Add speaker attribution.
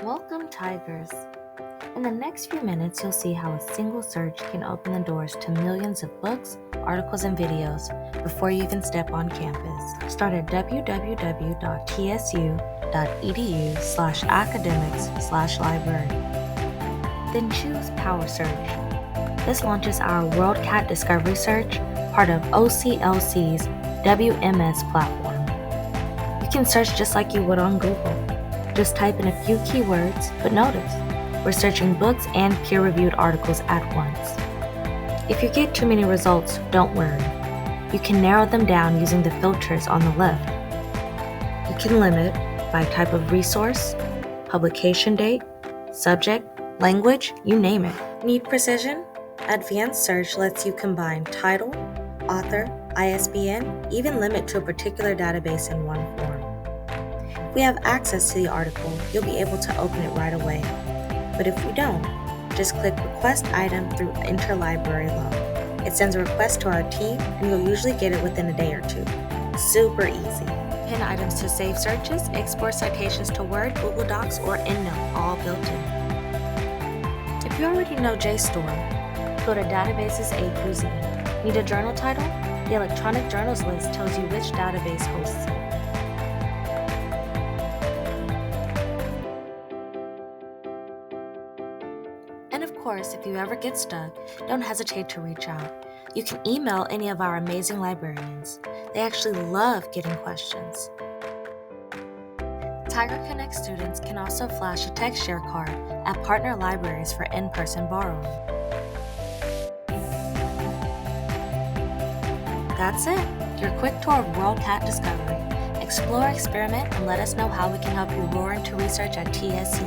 Speaker 1: Welcome, Tigers! In the next few minutes, you'll see how a single search can open the doors to millions of books, articles, and videos before you even step on campus. Start at www.tsu.edu/academics/library. Then choose Power Search. This launches our WorldCat Discovery Search, part of OCLC's WMS platform. You can search just like you would on Google. Just type in a few keywords, but notice, we're searching books and peer-reviewed articles at once. If you get too many results, don't worry. You can narrow them down using the filters on the left. You can limit by type of resource, publication date, subject, language, you name it. Need precision? Advanced Search lets you combine title, author, ISBN, even limit to a particular database in one form. If we have access to the article, you'll be able to open it right away. But if we don't, just click Request Item through Interlibrary Loan. It sends a request to our team, and you'll usually get it within a day or two. Super easy. Pin items to save searches, export citations to Word, Google Docs, or EndNote, all built in. If you already know JSTOR, go to Databases A through Z. Need a journal title? The Electronic Journals list tells you which database hosts it. And of course, if you ever get stuck, don't hesitate to reach out. You can email any of our amazing librarians. They actually love getting questions. Tiger Connect students can also flash a text share card at partner libraries for in-person borrowing. That's it, your quick tour of WorldCat Discovery. Explore, experiment, and let us know how we can help you roar into research at TSU.